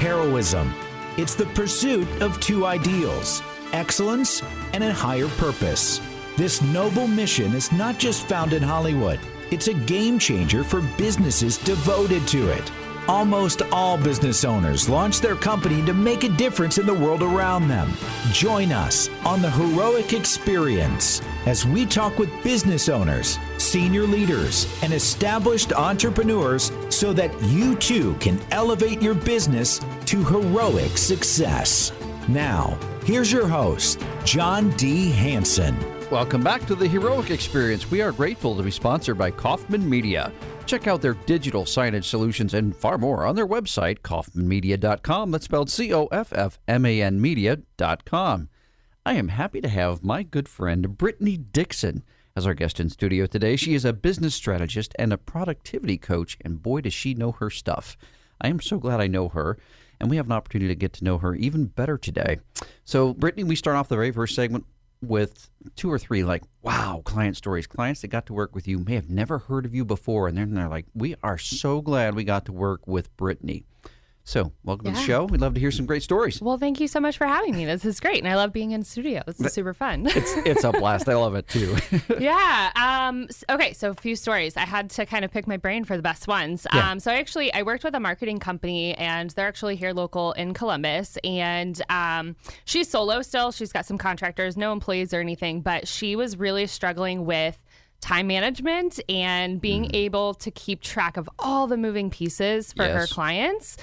heroism. It's the pursuit of two ideals, excellence and a higher purpose. This noble mission is not just found in Hollywood. It's a game changer for businesses devoted to it. Almost all business owners launch their company to make a difference in the world around them. Join us on the Heroic Experience as we talk with business owners, senior leaders, and established entrepreneurs so that you too can elevate your business to heroic success. Now, here's your host, John D. Hanson. Welcome back to the Heroic Experience. We are grateful to be sponsored by Kaufman Media. Check out their digital signage solutions and far more on their website, kaufmanmedia.com. That's spelled COFFMAN media.com. I am happy to have my good friend Brittany Dixon as our guest in studio today. She is a business strategist and a productivity coach, and boy, does she know her stuff. I am so glad I know her, and we have an opportunity to get to know her even better today. So, Brittany, we start off the very first segment with two or three wow client stories. Clients that got to work with you may have never heard of you before, and then they're like, we are so glad we got to work with Brittany. So welcome to the show. We'd love to hear some great stories. Well, thank you so much for having me. This is great, and I love being in studio. This is super fun. It's a blast. I love it too. Okay, so a few stories. I had to kind of pick my brain for the best ones. So I worked with a marketing company, and they're actually here local in Columbus, and she's solo still. She's got some contractors, no employees or anything, but she was really struggling with time management and being able to keep track of all the moving pieces for her clients.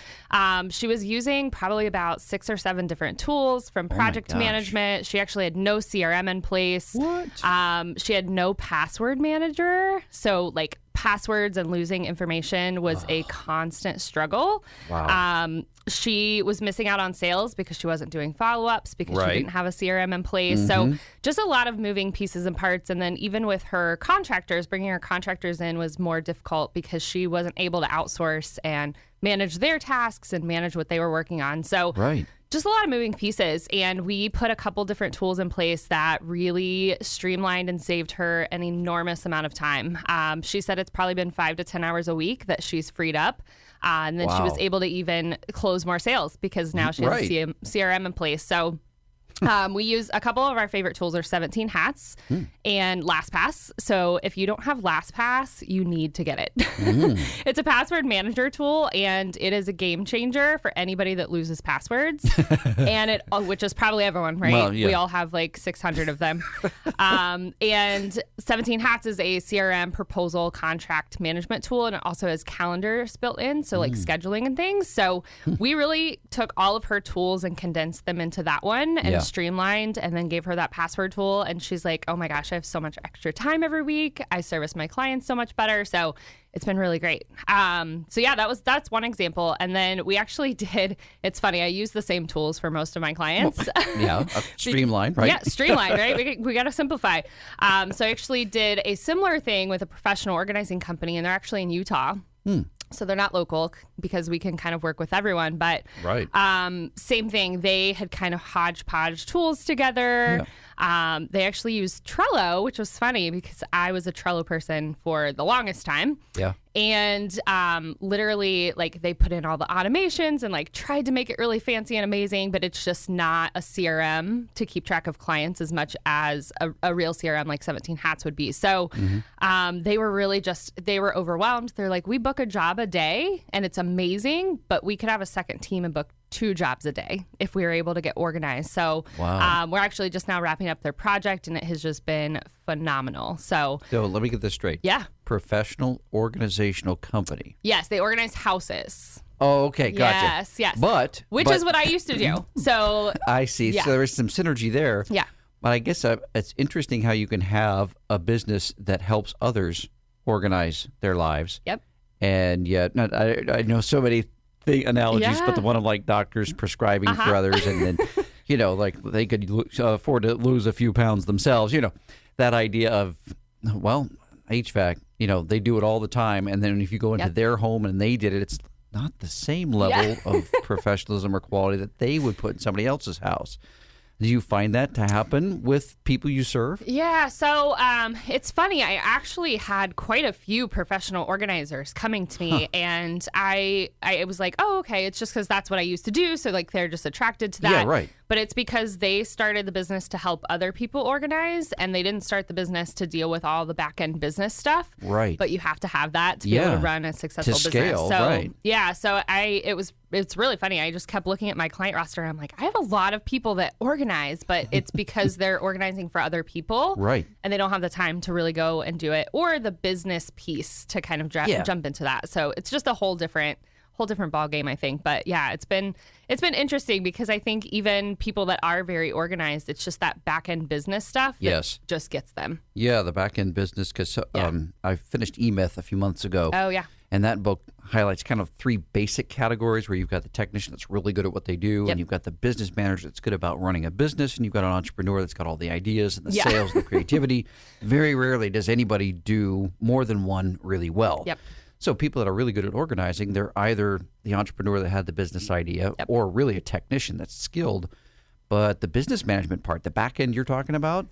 She was using probably about 6 or 7 different tools from project management. She actually had no CRM in place. What? She had no password manager. So passwords and losing information was a constant struggle. Wow. She was missing out on sales because she wasn't doing follow-ups because she didn't have a CRM in place. So just a lot of moving pieces and parts. And then even with her contractors, bringing her contractors in was more difficult because she wasn't able to outsource and manage their tasks and manage what they were working on. So just a lot of moving pieces. And we put a couple different tools in place that really streamlined and saved her an enormous amount of time. She said it's probably been 5 to 10 hours a week that she's freed up. And then she was able to even close more sales because now she has a CRM in place. So we use a couple of our favorite tools are 17 Hats and LastPass. So if you don't have LastPass, you need to get it. It's a password manager tool, and it is a game changer for anybody that loses passwords. And which is probably everyone, right? Well, yeah. We all have 600 of them. And 17 Hats is a CRM proposal contract management tool, and it also has calendars built in, so scheduling and things. So we really took all of her tools and condensed them into that one and streamlined, and then gave her that password tool. And she's like, oh my gosh, I have so much extra time every week. I service my clients so much better. So it's been really great. That's one example. And then we actually did, it's funny, I use the same tools for most of my clients. Streamlined, right? Yeah, streamlined, right? We got to simplify. So I actually did a similar thing with a professional organizing company, and they're actually in Utah. So they're not local because we can kind of work with everyone. But same thing. They had kind of hodgepodge tools together. They actually used Trello, which was funny because I was a Trello person for the longest time. And literally, they put in all the automations and tried to make it really fancy and amazing, but it's just not a CRM to keep track of clients as much as a real CRM like 17 Hats would be. So they were overwhelmed. They're like, we book a job a day and it's amazing, but we could have a second team and book 2 jobs a day if we were able to get organized. So we're actually just now wrapping up their project, and it has just been phenomenal. So let me get this straight. Yeah. Professional organizational company. Yes, they organize houses. Oh, okay, gotcha. Yes. Which is what I used to do. So I see. Yeah. So there is some synergy there. Yeah. But I guess it's interesting how you can have a business that helps others organize their lives. Yep. And yet, I know so many analogies, but the one of doctors prescribing for others, and then, they could afford to lose a few pounds themselves. That idea of, HVAC, they do it all the time. And then if you go into their home and they did it, it's not the same level of professionalism or quality that they would put in somebody else's house. Do you find that to happen with people you serve? Yeah, so it's funny. I actually had quite a few professional organizers coming to me, and I was like, oh, okay, it's just because that's what I used to do. So like they're just attracted to that. Yeah, right. But it's because they started the business to help other people organize, and they didn't start the business to deal with all the back end business stuff. Right. But you have to have that to be able to run a successful business. Scale, so right. yeah, so it's really funny. I just kept looking at my client roster, and I'm like, I have a lot of people that organize, but it's because they're organizing for other people. Right. And they don't have the time to really go and do it, or the business piece to kind of jump into that. So it's just a whole different ball game, I think. But yeah, it's been interesting because I think even people that are very organized, it's just that back end business stuff that just gets them. Yeah, the back end business, because I finished E-Myth a few months ago. Oh, yeah. And that book highlights kind of 3 basic categories where you've got the technician that's really good at what they do, and you've got the business manager that's good about running a business, and you've got an entrepreneur that's got all the ideas and the sales and the creativity. Very rarely does anybody do more than one really well. Yep. So people that are really good at organizing, they're either the entrepreneur that had the business idea or really a technician that's skilled. But the business management part, the back end you're talking about,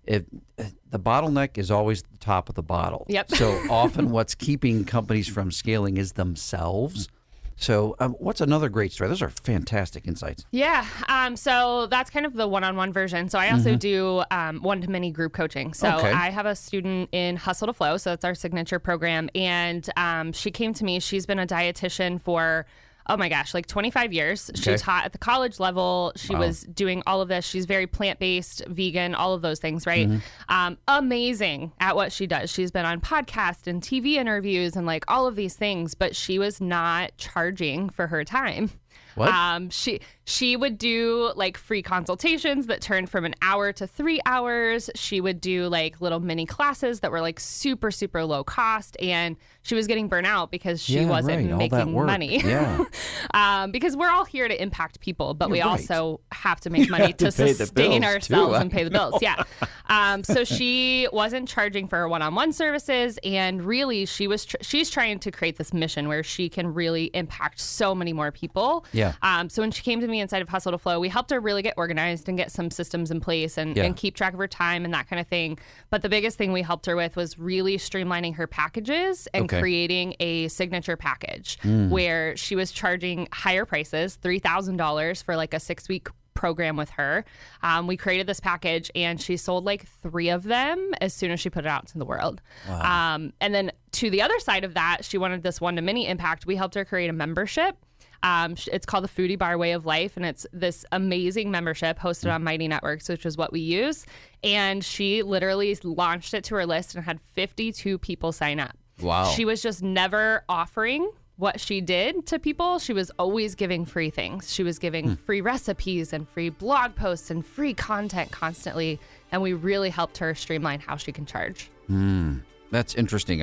the bottleneck is always the top of the bottle. Yep. So often what's keeping companies from scaling is themselves. So what's another great story? Those are fantastic insights. Yeah. So that's kind of the one-on-one version. So I also do one-to-many group coaching. So I have a student in Hustle to Flow. So that's our signature program. And she came to me. She's been a dietitian for, oh my gosh, like 25 years. She taught at the college level. She was doing all of this. She's very plant-based, vegan, all of those things, right? Amazing at what she does. She's been on podcasts and TV interviews and like all of these things, but she was not charging for her time. What? She would do like free consultations that turned from an hour to 3 hours. She would do like little mini classes that were like super, super low cost. And she was getting burnt out because she wasn't making money. Yeah. Because we're all here to impact people, but we also have to make money to sustain ourselves and pay the bills. Yeah. So she wasn't charging for her one-on-one services. And really she's trying to create this mission where she can really impact so many more people. Yeah. So when she came to me inside of Hustle to Flow, we helped her really get organized and get some systems in place and keep track of her time and that kind of thing. But the biggest thing we helped her with was really streamlining her packages and creating a signature package where she was charging higher prices, $3,000 for like a 6-week program with her. We created this package and she sold like 3 of them as soon as she put it out to the world. Wow. And then to the other side of that, she wanted this one-to-many impact. We helped her create a membership. It's called the Foodie Bar Way of Life, and it's this amazing membership hosted on Mighty Networks, which is what we use. And she literally launched it to her list and had 52 people sign up. Wow. She was just never offering what she did to people. She was always giving free things. She was giving free recipes and free blog posts and free content constantly. And we really helped her streamline how she can charge. That's interesting.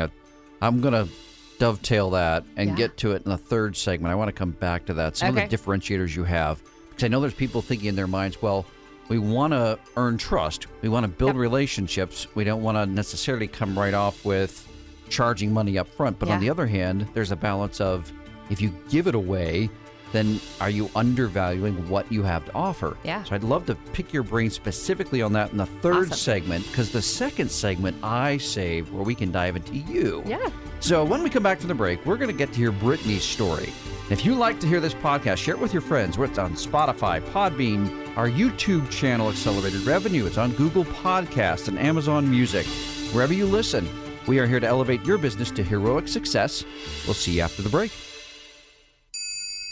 I'm going to dovetail that and get to it in the third segment. I want to come back to that. Some of the differentiators you have. Because I know there's people thinking in their minds, well, we want to earn trust. We want to build relationships. We don't want to necessarily come right off with charging money up front. But on the other hand, there's a balance of if you give it away, then are you undervaluing what you have to offer? Yeah. So I'd love to pick your brain specifically on that in the third segment, because the second segment I saved where we can dive into you. Yeah. So when we come back from the break, we're going to get to hear Brittany's story. And if you like to hear this podcast, share it with your friends. It's on Spotify, Podbean, our YouTube channel, Accelerated Revenue. It's on Google Podcasts and Amazon Music. Wherever you listen, we are here to elevate your business to heroic success. We'll see you after the break.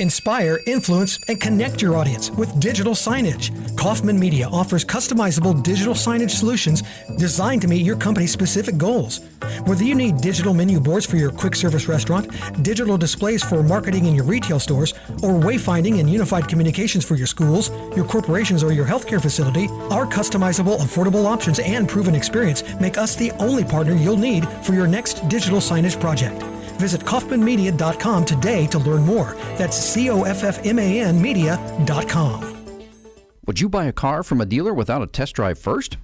Inspire, influence, and connect your audience with digital signage. Kaufman Media offers customizable digital signage solutions designed to meet your company's specific goals. Whether you need digital menu boards for your quick service restaurant, digital displays for marketing in your retail stores, or wayfinding and unified communications for your schools, your corporations, or your healthcare facility, our customizable, affordable options and proven experience make us the only partner you'll need for your next digital signage project. Visit kaufmanmedia.com today to learn more. That's COFFMAN media.com. Would you buy a car from a dealer without a test drive first?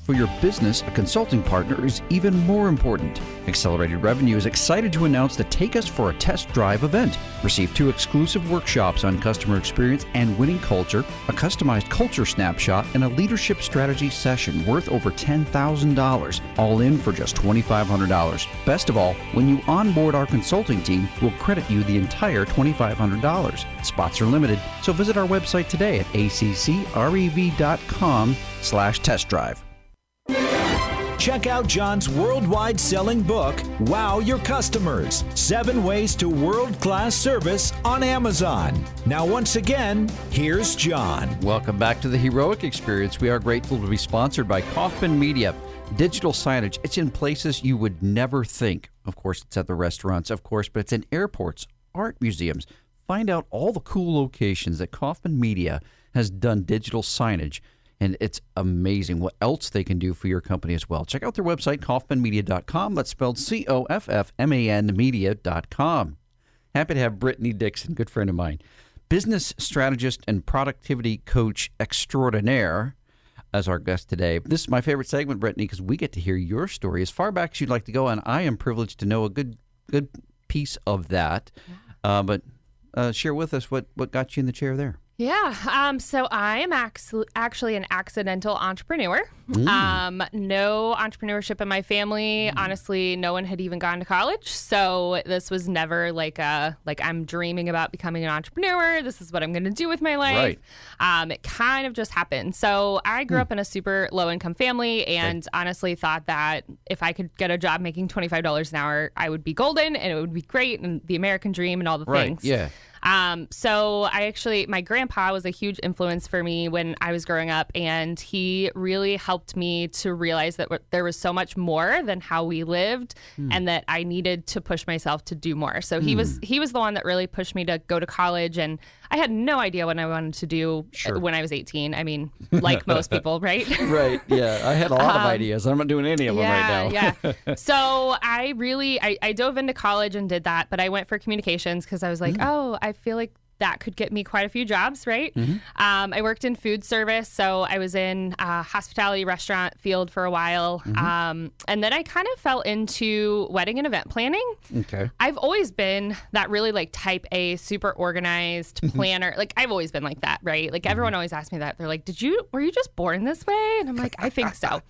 For your business, a consulting partner is even more important. Accelerated Revenue is excited to announce the Take Us for a Test Drive event. Receive 2 exclusive workshops on customer experience and winning culture, a customized culture snapshot, and a leadership strategy session worth over $10,000, all in for just $2,500. Best of all, when you onboard our consulting team, we'll credit you the entire $2,500. Spots are limited, so visit our website today at accrev.com/test drive. Check out John's worldwide selling book, Wow Your Customers, 7 Ways to World-Class Service on Amazon. Now, once again, here's John. Welcome back to the Heroic Experience. We are grateful to be sponsored by Kaufman Media. Digital signage, it's in places you would never think. Of course, it's at the restaurants, of course, but it's in airports, art museums. Find out all the cool locations that Kaufman Media has done digital signage. And it's amazing what else they can do for your company as well. Check out their website, kaufmanmedia.com. That's spelled COFFMAN media.com. Happy to have Brittany Dixon, good friend of mine, business strategist and productivity coach extraordinaire, as our guest today. This is my favorite segment, Brittany, because we get to hear your story as far back as you'd like to go, and I am privileged to know a good piece of that. But share with us what got you in the chair there. Yeah. So I am actually an accidental entrepreneur. No entrepreneurship in my family. Honestly, no one had even gone to college. So this was never like I'm dreaming about becoming an entrepreneur. This is what I'm going to do with my life. Right. It kind of just happened. So I grew up in a super low income family and honestly thought that if I could get a job making $25 an hour, I would be golden and it would be great and the American dream and all the things. Yeah. So my grandpa was a huge influence for me when I was growing up, and he really helped me to realize that there was so much more than how we lived and that I needed to push myself to do more. So he was the one that really pushed me to go to college, and I had no idea what I wanted to do when I was 18. I mean, like most people, right? Right. Yeah. I had a lot of ideas. I'm not doing any of them right now. Yeah. So I dove into college and did that, but I went for communications because I was like, I feel like that could get me quite a few jobs, right? I worked in food service, so I was in hospitality restaurant field for a while. And then I kind of fell into wedding and event planning. Okay. I've always been that really like type A, super organized planner. Like I've always been like that, right? Like everyone always asks me that. They're like, were you just born this way? And I'm like, I think so.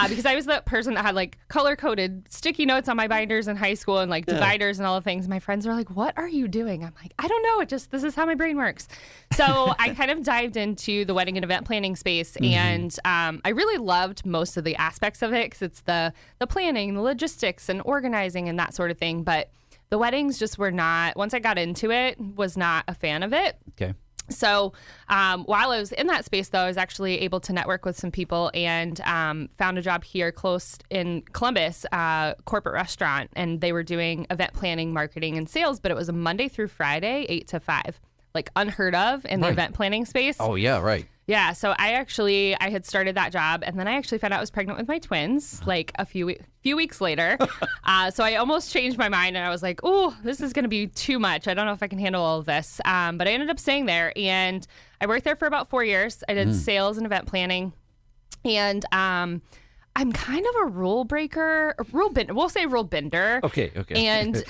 Because I was the person that had like color-coded sticky notes on my binders in high school and like dividers and all the things. My friends were like, what are you doing? I'm like, I don't know. This is how my brain works. So I kind of dived into the wedding and event planning space. And I really loved most of the aspects of it because it's the planning, the logistics and organizing and that sort of thing. But the weddings just were not, once I got into it, was not a fan of it. Okay. So while I was in that space, though, I was actually able to network with some people and found a job here close in Columbus, corporate restaurant. And they were doing event planning, marketing, and sales, but it was a Monday through Friday, 8 to 5, like unheard of in the event planning space. Oh, yeah, right. Yeah, so I had started that job, and then I actually found out I was pregnant with my twins, like a few weeks later. So I almost changed my mind, and I was like, "Oh, this is going to be too much. I don't know if I can handle all of this." But I ended up staying there, and I worked there for about 4 years. I did sales and event planning, and I'm kind of a rule breaker, we'll say rule bender. Okay. And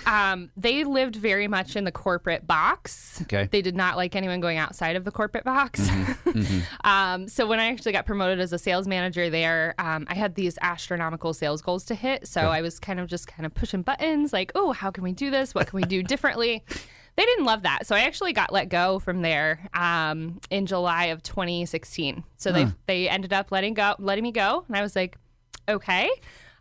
they lived very much in the corporate box. Okay. They did not like anyone going outside of the corporate box. So when I actually got promoted as a sales manager there, I had these astronomical sales goals to hit. So I was kind of pushing buttons like, oh, how can we do this? What can we do differently? They didn't love that. So I actually got let go from there in July of 2016. So they ended up letting me go. And I was like, okay.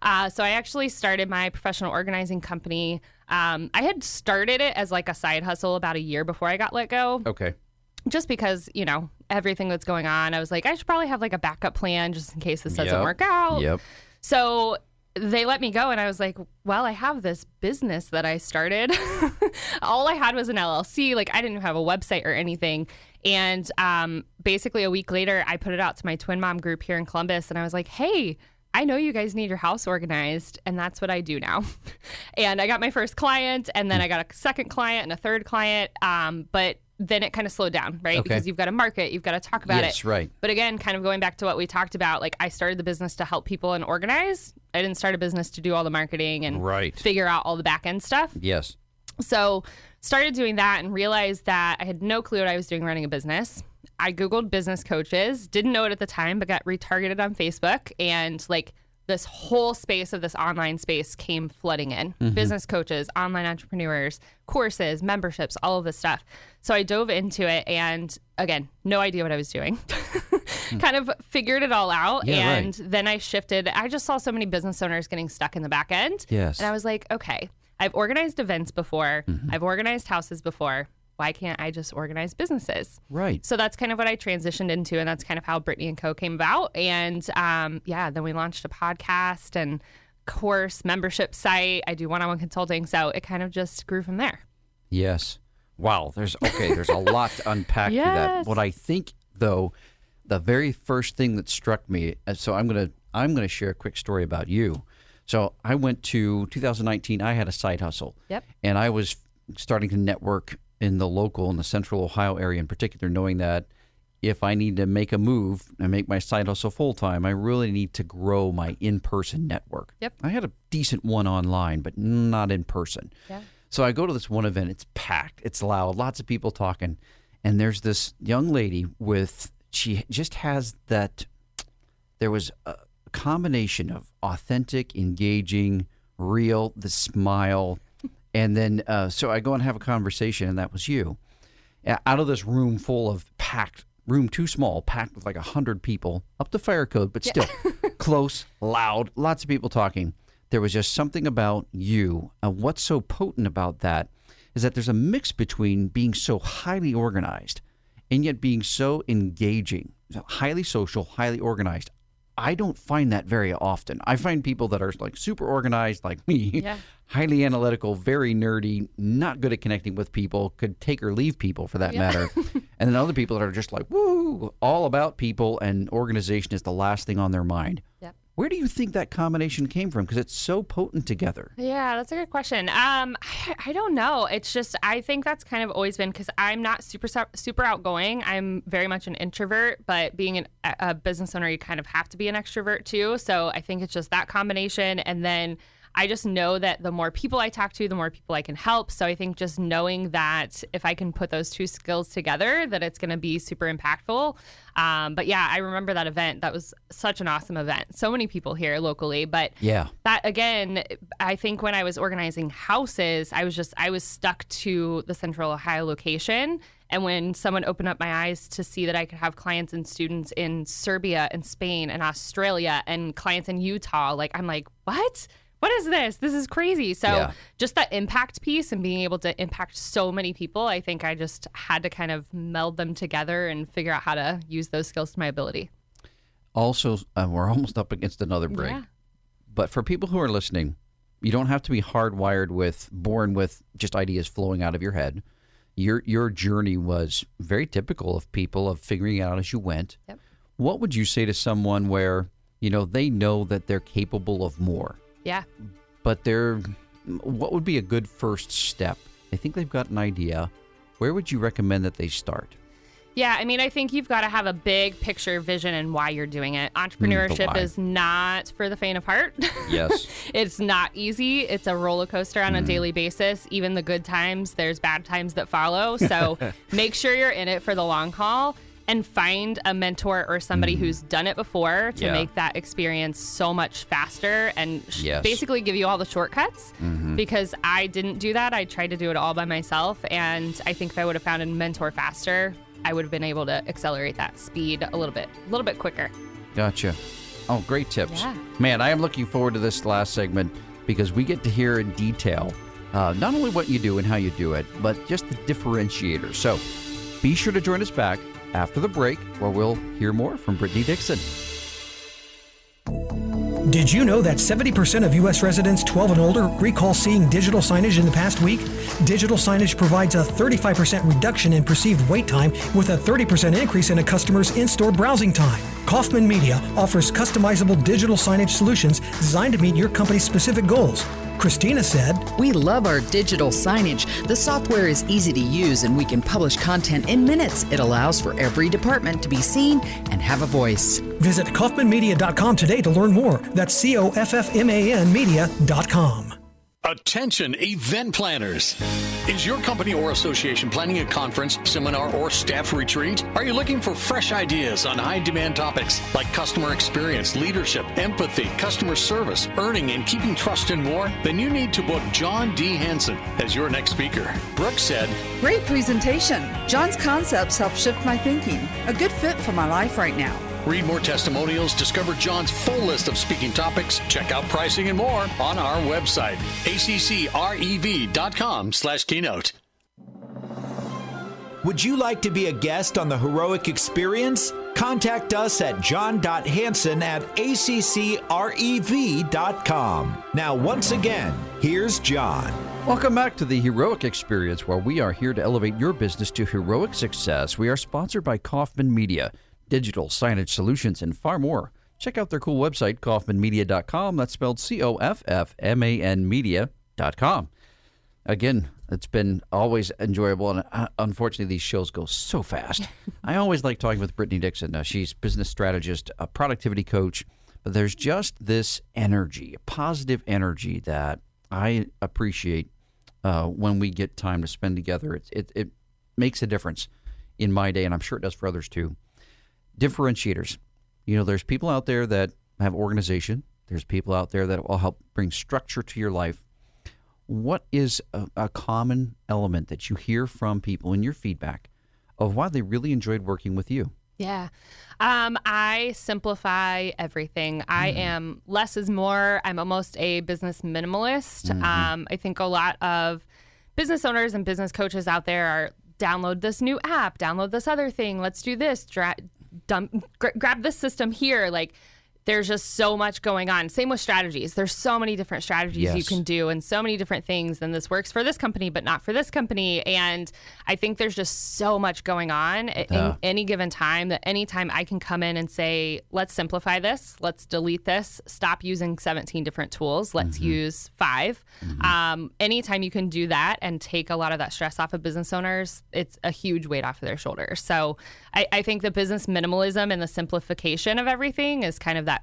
So I actually started my professional organizing company. I had started it as like a side hustle about a year before I got let go. Okay. Just because, everything that's going on, I was like, I should probably have like a backup plan just in case this doesn't work out. Yep. So they let me go and I was like, well, I have this business that I started. All I had was an LLC. Like I didn't have a website or anything. And basically a week later, I put it out to my twin mom group here in Columbus and I was like, hey, I know you guys need your house organized, and that's what I do now. And I got my first client, and then I got a second client and a third client. But then it kind of slowed down, right? Okay. Because you've got to market, you've got to talk about it. Yes, right. But again, kind of going back to what we talked about, like I started the business to help people and organize. I didn't start a business to do all the marketing and figure out all the back end stuff. Yes. So started doing that and realized that I had no clue what I was doing running a business. I Googled business coaches, didn't know it at the time, but got retargeted on Facebook. And like this whole space of this online space came flooding in. Business coaches, online entrepreneurs, courses, memberships, all of this stuff. So I dove into it and again, no idea what I was doing. Kind of figured it all out. And then I shifted. I just saw so many business owners getting stuck in the back end. Yes. And I was like, okay, I've organized events before. I've organized houses before. Why can't I just organize businesses? Right. So that's kind of what I transitioned into, and that's kind of how Brittany & Co. came about. And then we launched a podcast and course membership site. I do one-on-one consulting, so it kind of just grew from there. Yes. Wow. There's a lot to unpack to that. What I think, though, the very first thing that struck me, so I'm gonna share a quick story about you. So I went to 2019. I had a side hustle. Yep. And I was starting to network in the central Ohio area in particular, knowing that if I need to make a move and make my side hustle full-time, I really need to grow my in-person network. Yep. I had a decent one online, but not in person. Yeah. So I go to this one event. It's packed. It's loud. Lots of people talking. And there's this young lady she just has that, there was a combination of authentic, engaging, real, the smile. And then, so I go and have a conversation, and that was you. Out of this room full of room too small, packed with like 100 people, up to fire code, but still close, loud, lots of people talking. There was just something about you. And what's so potent about that is that there's a mix between being so highly organized and yet being so engaging, highly social, highly organized. I don't find that very often. I find people that are like super organized like me, highly analytical, very nerdy, not good at connecting with people, could take or leave people for that matter. And then other people that are just like, woo, all about people, and organization is the last thing on their mind. Yep. Where do you think that combination came from? Because it's so potent together. Yeah, that's a good question. I don't know. It's just, I think that's kind of always been, because I'm not super outgoing. I'm very much an introvert, but being a business owner, you kind of have to be an extrovert too. So I think it's just that combination. And then I just know that the more people I talk to, the more people I can help. So I think just knowing that if I can put those two skills together, that it's going to be super impactful. But yeah, I remember that event. That was such an awesome event. So many people here locally. But that, again, I think when I was organizing houses, I was stuck to the Central Ohio location. And when someone opened up my eyes to see that I could have clients and students in Serbia and Spain and Australia and clients in Utah, I'm like, what? What is this? This is crazy. So just that impact piece and being able to impact so many people, I think I just had to kind of meld them together and figure out how to use those skills to my ability. Also, we're almost up against another break. Yeah. But for people who are listening, you don't have to be born with just ideas flowing out of your head. Your journey was very typical of people, of figuring it out as you went. Yep. What would you say to someone where, they know that they're capable of more? Yeah. But what would be a good first step? I think they've got an idea. Where would you recommend that they start? Yeah, I mean, I think you've got to have a big picture vision and why you're doing it. Entrepreneurship is not for the faint of heart. Yes. It's not easy. It's a roller coaster on a daily basis. Even the good times, there's bad times that follow. So make sure you're in it for the long haul. And find a mentor or somebody who's done it before to make that experience so much faster and basically give you all the shortcuts. Because I didn't do that. I tried to do it all by myself. And I think if I would have found a mentor faster, I would have been able to accelerate that speed a little bit quicker. Gotcha. Oh, great tips. Yeah. Man, I am looking forward to this last segment because we get to hear in detail not only what you do and how you do it, but just the differentiator. So be sure to join us back after the break, where we'll hear more from Brittany Dixon. Did you know that 70% of U.S. residents 12 and older recall seeing digital signage in the past week? Digital signage provides a 35% reduction in perceived wait time with a 30% increase in a customer's in-store browsing time. Kaufman Media offers customizable digital signage solutions designed to meet your company's specific goals. Christina said, "We love our digital signage. The software is easy to use and we can publish content in minutes. It allows for every department to be seen and have a voice." Visit kaufmanmedia.com today to learn more. That's COFFMAN media.com. Attention event planners. Is your company or association planning a conference, seminar, or staff retreat? Are you looking for fresh ideas on high-demand topics like customer experience, leadership, empathy, customer service, earning and keeping trust, and more? Then you need to book John D. Hansen as your next speaker. Brooke said, "Great presentation. John's concepts help shift my thinking. A good fit for my life right now." read more testimonials, discover John's full list of speaking topics, check out pricing and more on our website, accrev.com/keynote. Would you like to be a guest on the Heroic Experience? Contact us at john.hansen@accrev.com. Now, once again, here's John. Welcome back to the Heroic Experience, where we are here to elevate your business to heroic success. We are sponsored by Kaufman Media, digital signage solutions, and far more. Check out their cool website, kaufmanmedia.com. That's spelled COFFMAN media.com. Again, it's been always enjoyable, and unfortunately, these shows go so fast. I always like talking with Brittany Dixon. She's business strategist, a productivity coach, but there's just this energy, positive energy that I appreciate when we get time to spend together. It makes a difference in my day, and I'm sure it does for others too. Differentiators. You know, there's people out there that have organization. There's people out there that will help bring structure to your life. What is a common element that you hear from people in your feedback of why they really enjoyed working with you? Yeah. I simplify everything. I am less is more. I'm almost a business minimalist. I think a lot of business owners and business coaches out there are download this new app, download this other thing, let's do this, grab this system here. Like, there's just so much going on. Same with strategies. There's so many different strategies you can do and so many different things. And this works for this company, but not for this company. And I think there's just so much going on in any given time that anytime I can come in and say, let's simplify this. Let's delete this. Stop using 17 different tools. Let's use 5. Anytime you can do that and take a lot of that stress off of business owners, it's a huge weight off of their shoulders. So I think the business minimalism and the simplification of everything is kind of that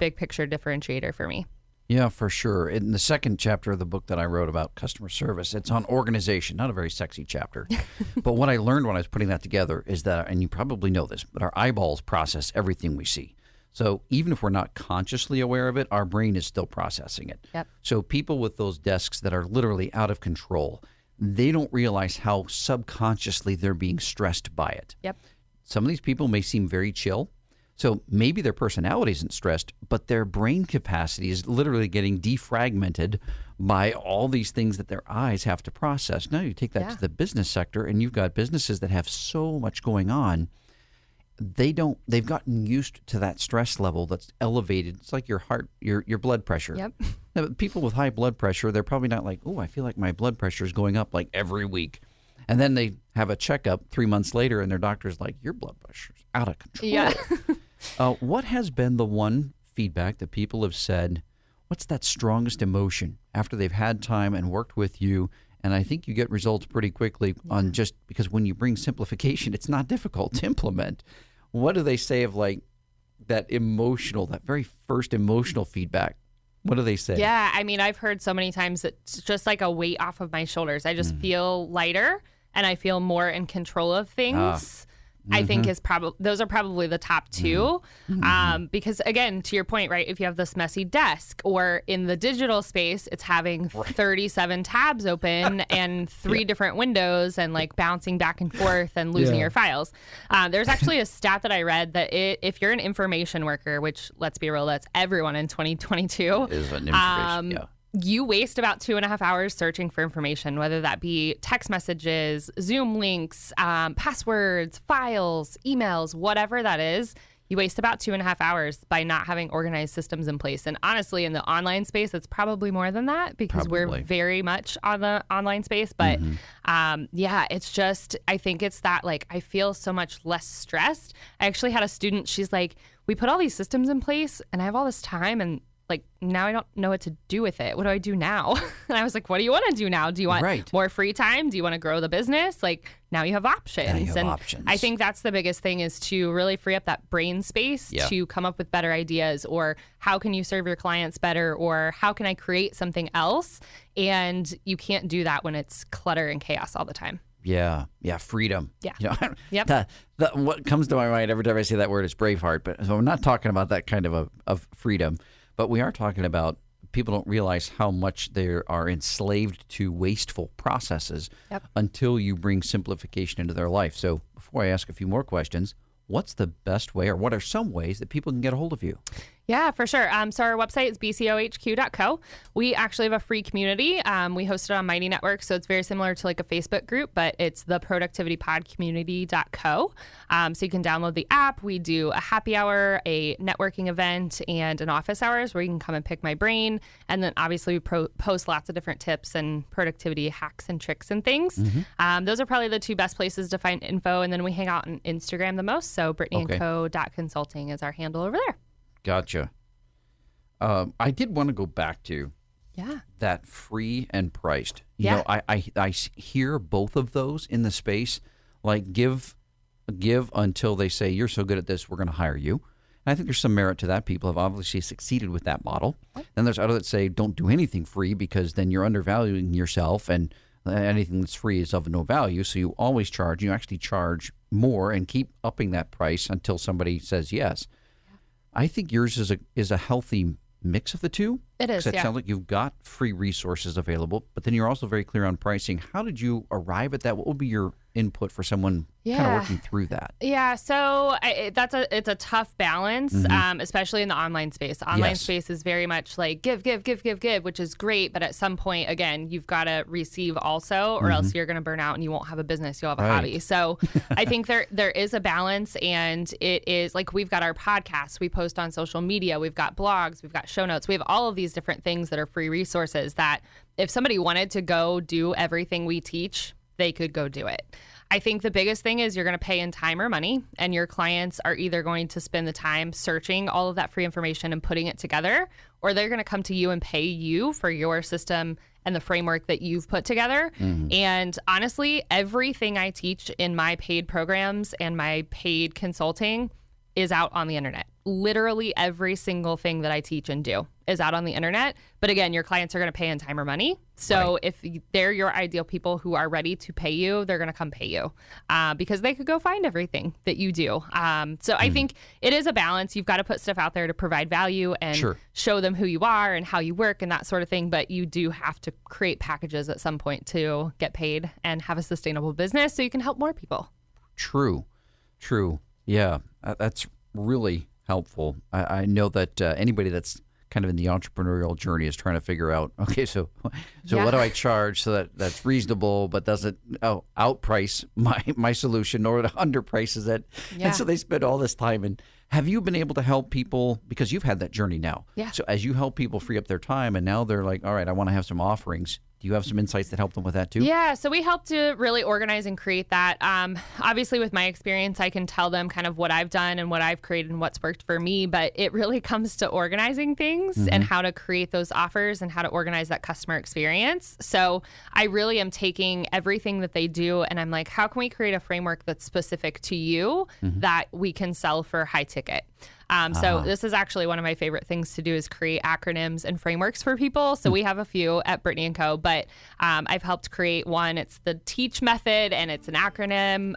big picture differentiator for me. Yeah, for sure. In the second chapter of the book that I wrote about customer service, it's on organization, not a very sexy chapter. But what I learned when I was putting that together is that, and you probably know this, but our eyeballs process everything we see. So even if we're not consciously aware of it, our brain is still processing it. Yep. So people with those desks that are literally out of control, they don't realize how subconsciously they're being stressed by it. Yep. Some of these people may seem very chill. So maybe their personality isn't stressed, but their brain capacity is literally getting defragmented by all these things that their eyes have to process. Now you take that to the business sector, and you've got businesses that have so much going on. They've gotten used to that stress level that's elevated. It's like your heart, your blood pressure. Yep. Now, people with high blood pressure, they're probably not like, oh, I feel like my blood pressure is going up like every week. And then they have a checkup 3 months later, and their doctor's like, your blood pressure's out of control. Yeah. What has been the one feedback that people have said, what's that strongest emotion after they've had time and worked with you? And I think you get results pretty quickly on just because when you bring simplification, it's not difficult to implement. What do they say of like that very first emotional feedback? What do they say? Yeah, I mean, I've heard so many times it's just like a weight off of my shoulders. I just feel lighter and I feel more in control of things. I think those are probably the top 2. Because again, to your point, right, if you have this messy desk, or in the digital space, it's having 37 tabs open and 3 different windows and like bouncing back and forth and losing your files. There's actually a stat that I read that if you're an information worker, which let's be real, that's everyone in 2022. Is an information, you waste about 2.5 hours searching for information, whether that be text messages, Zoom links, passwords, files, emails, whatever that is. you waste about 2.5 hours by not having organized systems in place. And honestly, in the online space, it's probably more than that because we're very much on the online space. But it's just, I think it's that, like, I feel so much less stressed. I actually had a student, she's like, we put all these systems in place and I have all this time and like, now I don't know what to do with it. What do I do now? And I was like, what do you want to do now? Do you want more free time? Do you want to grow the business? Like, now you have options. I think that's the biggest thing, is to really free up that brain space to come up with better ideas, or how can you serve your clients better, or how can I create something else? And you can't do that when it's clutter and chaos all the time. Yeah, freedom. Yeah. You know, what comes to my mind every time I say that word is Braveheart, but so I'm not talking about that kind of freedom. But we are talking about, people don't realize how much they are enslaved to wasteful processes until you bring simplification into their life. So before I ask a few more questions, what's the best way, or what are some ways that people can get a hold of you? Yeah, for sure. So our website is bcohq.co. We actually have a free community. We host it on Mighty Network, so it's very similar to like a Facebook group, but it's the productivitypodcommunity.co. So you can download the app. We do a happy hour, a networking event, and an office hours where you can come and pick my brain. And then obviously we post lots of different tips and productivity hacks and tricks and things. Those are probably the two best places to find info. And then we hang out on Instagram the most. So brittanyandco.consulting is our handle over there. Gotcha. I did want to go back to that free and priced. You know, I hear both of those in the space, like give until they say, you're so good at this, we're going to hire you. And I think there's some merit to that. People have obviously succeeded with that model. Then there's others that say, don't do anything free, because then you're undervaluing yourself, and anything that's free is of no value. So you always charge. You actually charge more and keep upping that price until somebody says yes. I think yours is a healthy mix of the two. It is, It sounds like you've got free resources available, but then you're also very clear on pricing. How did you arrive at that? What would be your input for someone kind of working through that? Yeah, so it's a tough balance, especially in the online space. The online space is very much like give, which is great, but at some point, again, you've got to receive also, or else you're going to burn out and you won't have a business, you'll have a hobby. So I think there is a balance, and it is like, we've got our podcasts, we post on social media, we've got blogs, we've got show notes, we have all of these different things that are free resources that if somebody wanted to go do everything we teach, they could go do it. I think the biggest thing is you're going to pay in time or money, and your clients are either going to spend the time searching all of that free information and putting it together, or they're going to come to you and pay you for your system and the framework that you've put together. And honestly, everything I teach in my paid programs and my paid consulting is out on the internet. Literally every single thing that I teach and do is out on the internet. But again, your clients are going to pay in time or money. So if they're your ideal people who are ready to pay you, they're going to come pay you because they could go find everything that you do. So I think it is a balance. You've got to put stuff out there to provide value and show them who you are and how you work and that sort of thing. But you do have to create packages at some point to get paid and have a sustainable business so you can help more people. True. Yeah, that's really helpful. I know that anybody that's kind of in the entrepreneurial journey is trying to figure out, okay, so what do I charge so that's reasonable but doesn't outprice my solution or underprices it? And so they spend all this time. And have you been able to help people, because you've had that journey now? Yeah. So as you help people free up their time and now they're like, all right, I want to have some offerings. Do you have some insights that help them with that too? Yeah, so we help to really organize and create that. Obviously, with my experience, I can tell them kind of what I've done and what I've created and what's worked for me, but it really comes to organizing things and how to create those offers and how to organize that customer experience. So I really am taking everything that they do and I'm like, how can we create a framework that's specific to you that we can sell for high ticket? So this is actually one of my favorite things to do is create acronyms and frameworks for people. So we have a few at Brittany & Co., but I've helped create one. It's the TEACH method and it's an acronym.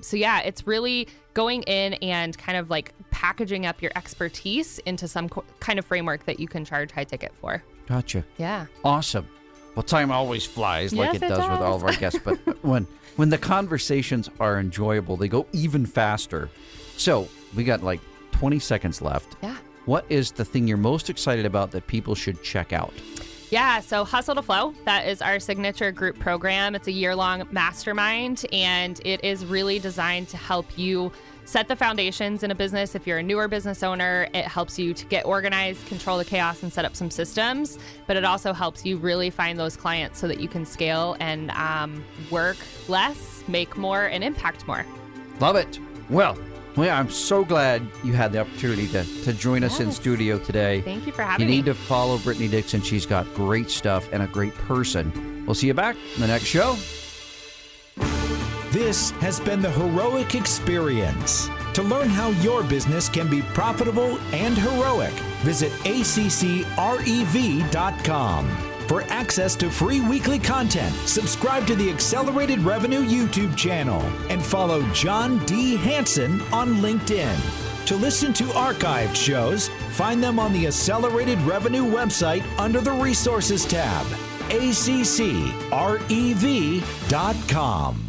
So yeah, it's really going in and kind of like packaging up your expertise into some kind of framework that you can charge high ticket for. Gotcha. Yeah. Awesome. Well, time always flies like it does with all of our guests, but when the conversations are enjoyable, they go even faster. So we got like 20 seconds left. Yeah. What is the thing you're most excited about that people should check out? Yeah, so Hustle to Flow, that is our signature group program. It's a year-long mastermind, and it is really designed to help you set the foundations in a business. If you're a newer business owner, it helps you to get organized, control the chaos, and set up some systems. But it also helps you really find those clients so that you can scale and work less, make more, and impact more. Love it. Well, I'm so glad you had the opportunity to join us in studio today. Thank you for having me. You need to follow Brittany Dixon. She's got great stuff and a great person. We'll see you back in the next show. This has been the Heroic Experience. To learn how your business can be profitable and heroic, visit ACCREV.com. For access to free weekly content, subscribe to the Accelerated Revenue YouTube channel and follow John D. Hanson on LinkedIn. To listen to archived shows, find them on the Accelerated Revenue website under the Resources tab, ACCREV.com.